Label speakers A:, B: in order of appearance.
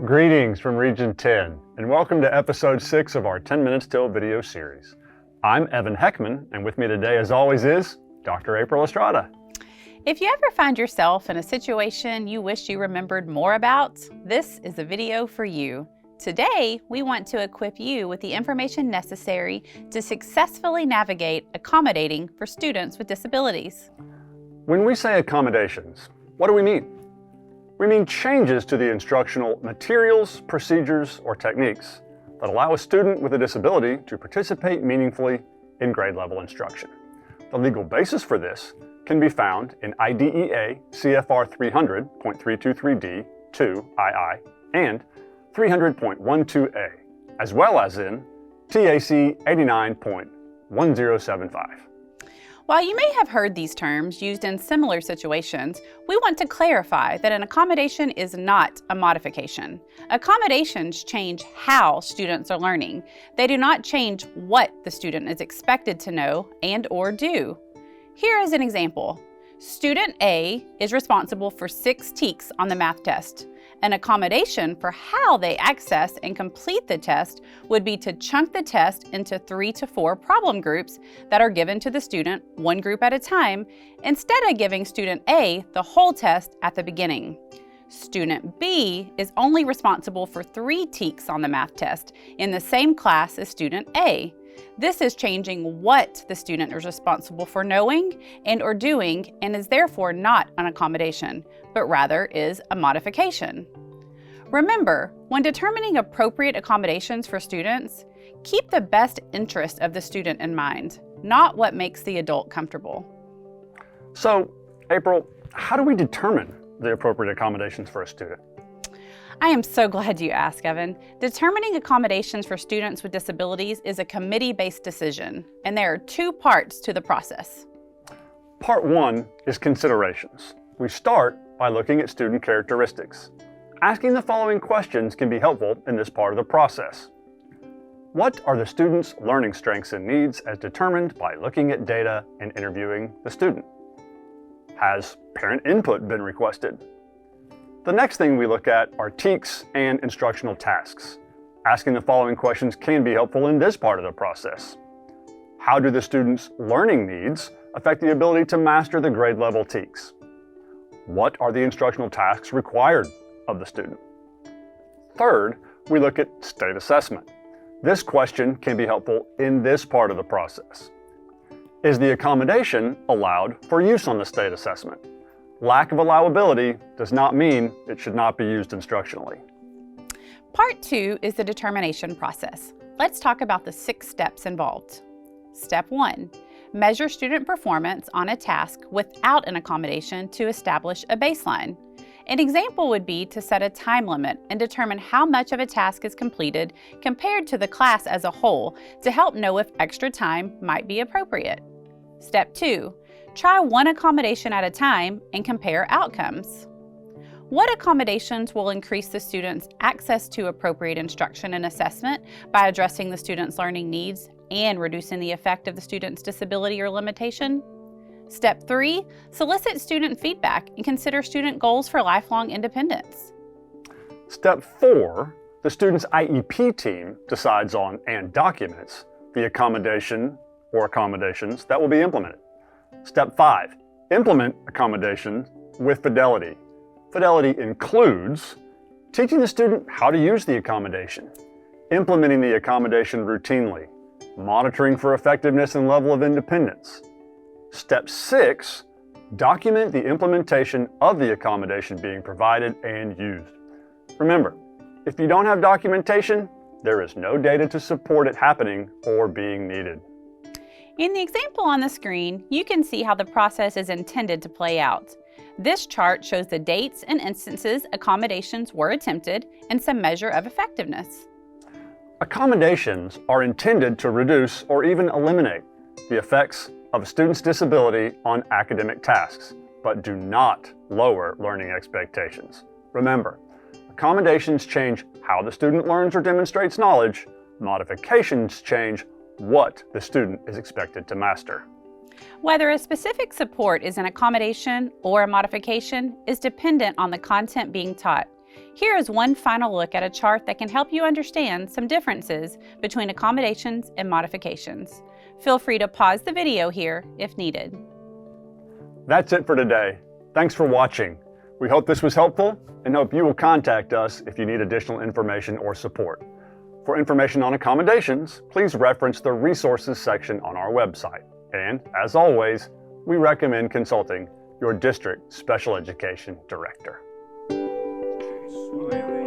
A: Greetings from Region 10, and welcome to episode 6 of our 10 Minutes Till video series. I'm Evan Heckman, and with me today, as always, is Dr. April Estrada.
B: If you ever find yourself in a situation you wish you remembered more about, this is a video for you. Today, we want to equip you with the information necessary to successfully navigate accommodating for students with disabilities.
A: When we say accommodations, what do we mean? We mean changes to the instructional materials, procedures, or techniques that allow a student with a disability to participate meaningfully in grade-level instruction. The legal basis for this can be found in IDEA CFR 300.323D 2II and 300.12a, as well as in TAC 89.1075.
B: While you may have heard these terms used in similar situations, we want to clarify that an accommodation is not a modification. Accommodations change how students are learning. They do not change what the student is expected to know and/or do. Here is an example. Student A is responsible for 6 TEKS on the math test. An accommodation for how they access and complete the test would be to chunk the test into 3 to 4 problem groups that are given to the student one group at a time, instead of giving student A the whole test at the beginning. Student B is only responsible for 3 TEKS on the math test in the same class as student A. This is changing what the student is responsible for knowing and/or doing, and is therefore not an accommodation, but rather is a modification. Remember, when determining appropriate accommodations for students, keep the best interest of the student in mind, not what makes the adult comfortable.
A: So, April, how do we determine the appropriate accommodations for a student?
B: I am so glad you asked, Evan. Determining accommodations for students with disabilities is a committee-based decision, and there are 2 parts to the process.
A: Part 1 is considerations. We start by looking at student characteristics. Asking the following questions can be helpful in this part of the process. What are the student's learning strengths and needs as determined by looking at data and interviewing the student? Has parent input been requested? The next thing we look at are TEKS and instructional tasks. Asking the following questions can be helpful in this part of the process. How do the student's learning needs affect the ability to master the grade level TEKS? What are the instructional tasks required of the student? Third, we look at state assessment. This question can be helpful in this part of the process. Is the accommodation allowed for use on the state assessment? Lack of allowability does not mean it should not be used instructionally.
B: Part 2 is the determination process. Let's talk about the 6 steps involved. Step 1, measure student performance on a task without an accommodation to establish a baseline. An example would be to set a time limit and determine how much of a task is completed compared to the class as a whole to help know if extra time might be appropriate. Step 2, try one accommodation at a time and compare outcomes. What accommodations will increase the student's access to appropriate instruction and assessment by addressing the student's learning needs and reducing the effect of the student's disability or limitation? Step 3, solicit student feedback and consider student goals for lifelong independence.
A: Step 4, the student's IEP team decides on and documents the accommodation or accommodations that will be implemented. Step 5, implement accommodations with fidelity. Fidelity includes teaching the student how to use the accommodation, implementing the accommodation routinely, monitoring for effectiveness and level of independence. Step 6, document the implementation of the accommodation being provided and used. Remember, if you don't have documentation, there is no data to support it happening or being needed.
B: In the example on the screen, you can see how the process is intended to play out. This chart shows the dates and instances accommodations were attempted and some measure of effectiveness.
A: Accommodations are intended to reduce or even eliminate the effects of a student's disability on academic tasks, but do not lower learning expectations. Remember, accommodations change how the student learns or demonstrates knowledge. Modifications change what the student is expected to master.
B: Whether a specific support is an accommodation or a modification is dependent on the content being taught. Here is one final look at a chart that can help you understand some differences between accommodations and modifications. Feel free to pause the video here if needed.
A: That's it for today. Thanks for watching. We hope this was helpful and hope you will contact us if you need additional information or support. For information on accommodations, please reference the resources section on our website. And as always, we recommend consulting your district special education director.
C: Smiling.